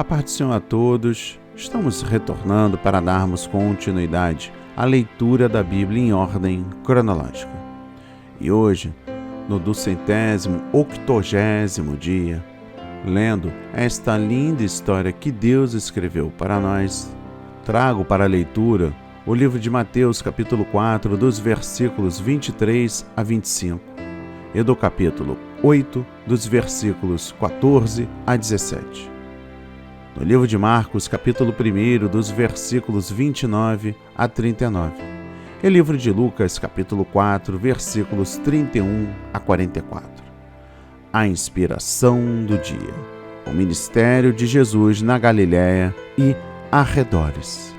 A paz do Senhor a todos. Estamos retornando para darmos continuidade à leitura da Bíblia em ordem cronológica. E hoje, no 280º dia, lendo esta linda história que Deus escreveu para nós, trago para a leitura o livro de Mateus, capítulo 4, dos versículos 23 a 25, e do capítulo 8, dos versículos 14 a 17. No livro de Marcos, capítulo 1, dos versículos 29 a 39. E livro de Lucas, capítulo 4, versículos 31 a 44. A inspiração do dia. O ministério de Jesus na Galiléia e arredores.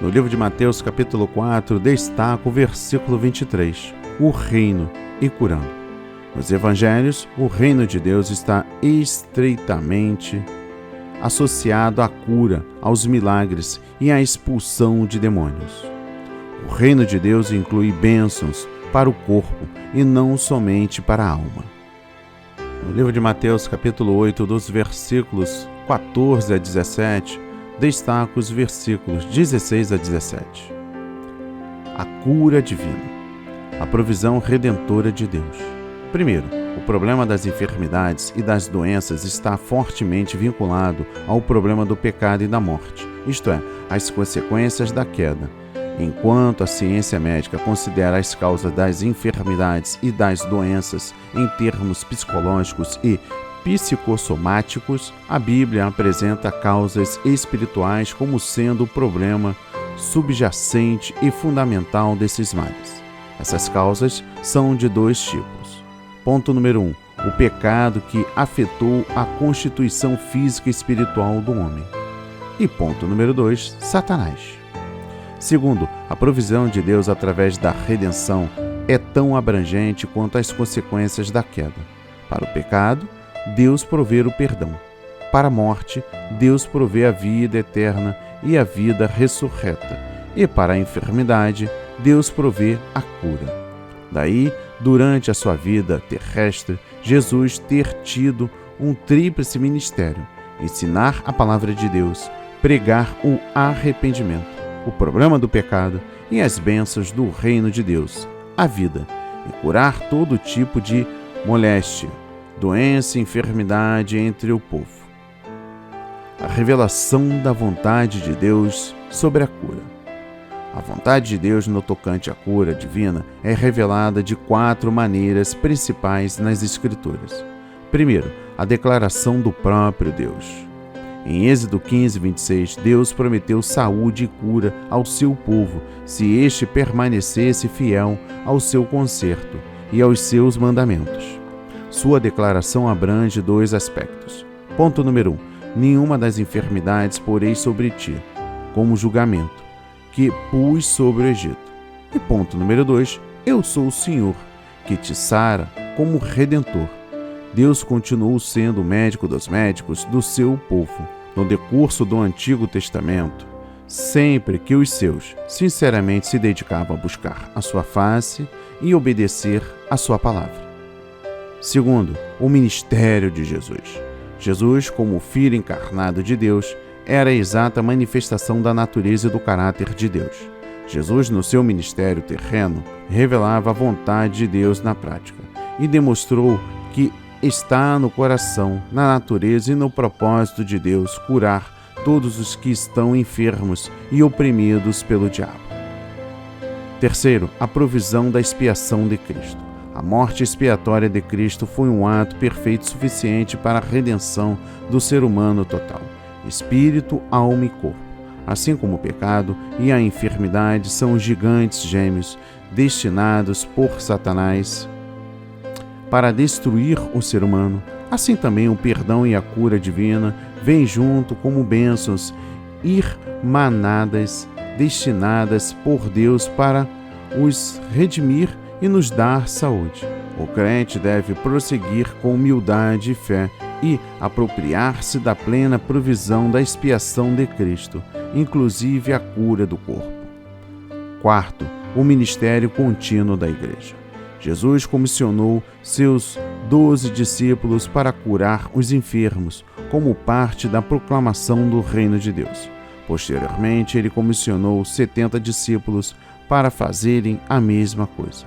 No livro de Mateus, capítulo 4, destaca o versículo 23, o reino e curando. Nos evangelhos, o reino de Deus está estreitamente associado à cura, aos milagres e à expulsão de demônios. O reino de Deus inclui bênçãos para o corpo e não somente para a alma. No livro de Mateus, capítulo 8, dos versículos 14 a 17, destaca os versículos 16 a 17. A cura divina, a provisão redentora de Deus. Primeiro, o problema das enfermidades e das doenças está fortemente vinculado ao problema do pecado e da morte, isto é, as consequências da queda. Enquanto a ciência médica considera as causas das enfermidades e das doenças em termos psicológicos e psicossomáticos, a Bíblia apresenta causas espirituais como sendo o problema subjacente e fundamental desses males. Essas causas são de dois tipos. Ponto número 1. O pecado que afetou a constituição física e espiritual do homem. E ponto número 2. Satanás. Segundo, a provisão de Deus através da redenção é tão abrangente quanto as consequências da queda. Para o pecado, Deus provê o perdão. Para a morte, Deus provê a vida eterna e a vida ressurreta. E para a enfermidade, Deus provê a cura. Daí, durante a sua vida terrestre, Jesus ter tido um tríplice ministério: ensinar a palavra de Deus, pregar o arrependimento, o problema do pecado e as bênçãos do reino de Deus, a vida, e curar todo tipo de moléstia, doença e enfermidade entre o povo. A revelação da vontade de Deus sobre a cura. A vontade de Deus no tocante à cura divina é revelada de 4 maneiras principais nas Escrituras. Primeiro, a declaração do próprio Deus. Em Êxodo 15, 26, Deus prometeu saúde e cura ao seu povo, se este permanecesse fiel ao seu conserto e aos seus mandamentos. Sua declaração abrange 2 aspectos. Ponto número 1. Nenhuma das enfermidades porei sobre ti, como julgamento, que pus sobre o Egito. E ponto número 2, eu sou o Senhor, que te sara como Redentor. Deus continuou sendo o médico dos médicos do seu povo, no decurso do Antigo Testamento, sempre que os seus sinceramente se dedicavam a buscar a sua face e obedecer a sua palavra. Segundo, o ministério de Jesus. Jesus, como Filho encarnado de Deus, era a exata manifestação da natureza e do caráter de Deus. Jesus, no seu ministério terreno, revelava a vontade de Deus na prática e demonstrou que está no coração, na natureza e no propósito de Deus curar todos os que estão enfermos e oprimidos pelo diabo. Terceiro, a provisão da expiação de Cristo. A morte expiatória de Cristo foi um ato perfeito suficiente para a redenção do ser humano total. Espírito, alma e corpo, assim como o pecado e a enfermidade são gigantes gêmeos destinados por Satanás para destruir o ser humano, assim também o perdão e a cura divina vêm junto como bênçãos irmanadas destinadas por Deus para os redimir e nos dar saúde. O crente deve prosseguir com humildade e fé e apropriar-se da plena provisão da expiação de Cristo, inclusive a cura do corpo. Quarto, o ministério contínuo da Igreja. Jesus comissionou seus 12 discípulos para curar os enfermos, como parte da proclamação do reino de Deus. Posteriormente, ele comissionou 70 discípulos para fazerem a mesma coisa.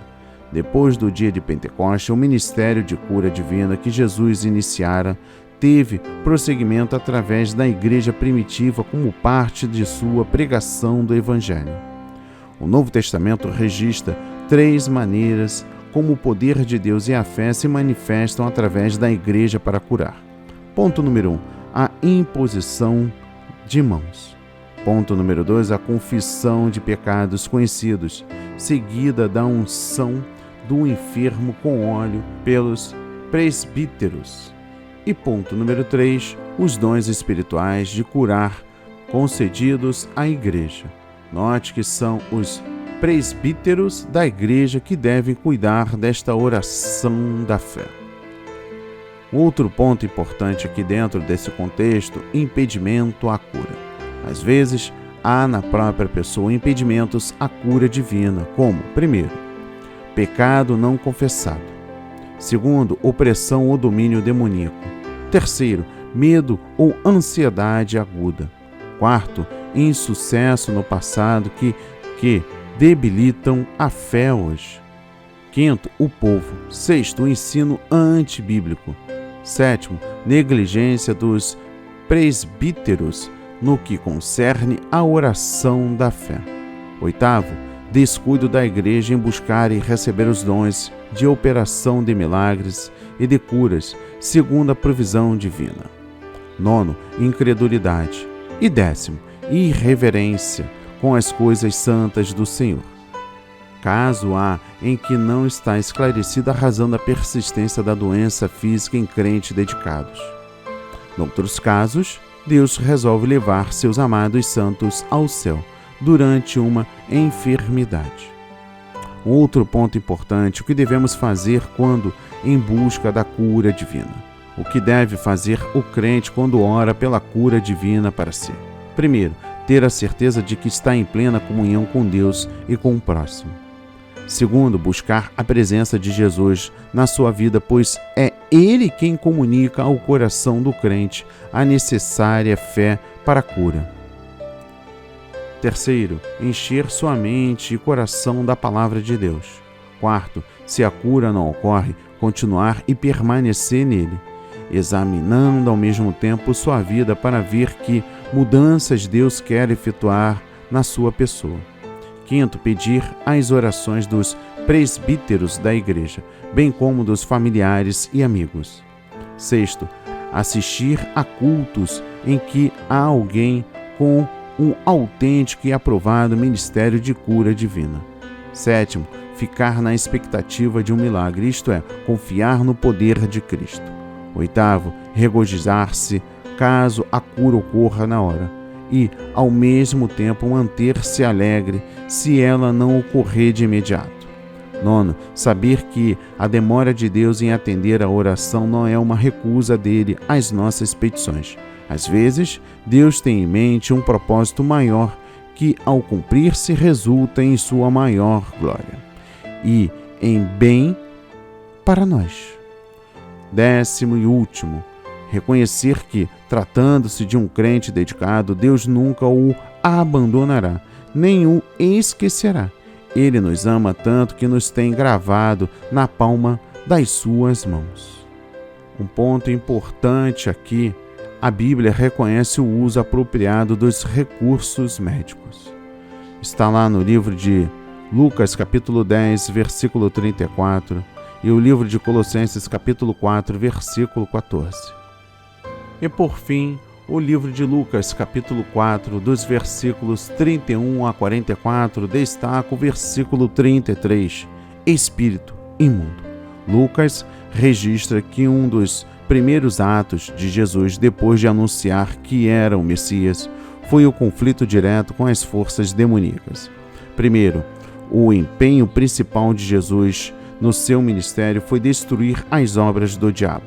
Depois do dia de Pentecostes, o ministério de cura divina que Jesus iniciara teve prosseguimento através da igreja primitiva como parte de sua pregação do Evangelho. O Novo Testamento registra 3 maneiras como o poder de Deus e a fé se manifestam através da igreja para curar. Ponto número 1. A imposição de mãos. Ponto número 2. A confissão de pecados conhecidos, seguida da unção do enfermo com óleo pelos presbíteros. E ponto número 3, os dons espirituais de curar concedidos à igreja. Note que são os presbíteros da igreja que devem cuidar desta oração da fé. Outro ponto importante aqui dentro desse contexto, impedimento à cura. Às vezes, há na própria pessoa impedimentos à cura divina, como, primeiro, pecado não confessado. Segundo, opressão ou domínio demoníaco. Terceiro, medo ou ansiedade aguda. Quarto, insucesso no passado que debilitam a fé hoje. Quinto, o povo. Sexto, o ensino antibíblico. Sétimo, negligência dos presbíteros no que concerne à oração da fé. Oitavo, descuido da igreja em buscar e receber os dons de operação de milagres e de curas, segundo a provisão divina. Nono, incredulidade. E 10º, irreverência com as coisas santas do Senhor. Caso há em que não está esclarecida a razão da persistência da doença física em crentes dedicados. Noutros casos, Deus resolve levar seus amados santos ao céu durante uma enfermidade. Outro ponto importante, o que devemos fazer quando em busca da cura divina. O que deve fazer o crente quando ora pela cura divina para si? Primeiro, ter a certeza de que está em plena comunhão com Deus e com o próximo. Segundo, buscar a presença de Jesus na sua vida, pois é Ele quem comunica ao coração do crente a necessária fé para a cura. Terceiro, encher sua mente e coração da palavra de Deus. Quarto, se a cura não ocorre, continuar e permanecer nele, examinando ao mesmo tempo sua vida para ver que mudanças Deus quer efetuar na sua pessoa. Quinto, pedir as orações dos presbíteros da igreja, bem como dos familiares e amigos. Sexto, assistir a cultos em que há alguém com um autêntico e aprovado ministério de cura divina. Sétimo, ficar na expectativa de um milagre, isto é, confiar no poder de Cristo. Oitavo, regozijar-se caso a cura ocorra na hora e, ao mesmo tempo, manter-se alegre se ela não ocorrer de imediato. Nono, saber que a demora de Deus em atender a oração não é uma recusa dele às nossas petições. Às vezes, Deus tem em mente um propósito maior que, ao cumprir-se, resulta em sua maior glória e em bem para nós. 10º e último, reconhecer que, tratando-se de um crente dedicado, Deus nunca o abandonará, nem o esquecerá. Ele nos ama tanto que nos tem gravado na palma das suas mãos. Um ponto importante aqui, a Bíblia reconhece o uso apropriado dos recursos médicos. Está lá no livro de Lucas, capítulo 10, versículo 34, e o livro de Colossenses, capítulo 4, versículo 14. E por fim, o livro de Lucas, capítulo 4, dos versículos 31 a 44, destaca o versículo 33, espírito imundo. Lucas registra que um dos primeiros atos de Jesus depois de anunciar que era o Messias foi o conflito direto com as forças demoníacas. Primeiro, o empenho principal de Jesus no seu ministério foi destruir as obras do diabo.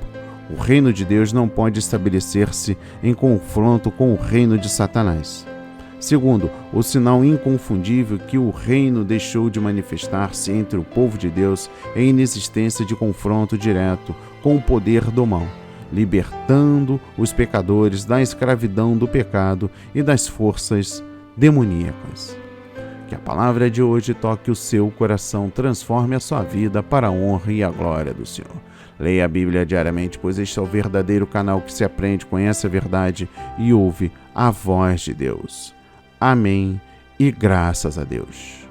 O reino de Deus não pode estabelecer-se em confronto com o reino de Satanás. Segundo, o sinal inconfundível que o reino deixou de manifestar-se entre o povo de Deus é a inexistência de confronto direto com o poder do mal, libertando os pecadores da escravidão do pecado e das forças demoníacas. Que a palavra de hoje toque o seu coração, transforme a sua vida para a honra e a glória do Senhor. Leia a Bíblia diariamente, pois este é o verdadeiro canal que se aprende, conhece a verdade e ouve a voz de Deus. Amém e graças a Deus.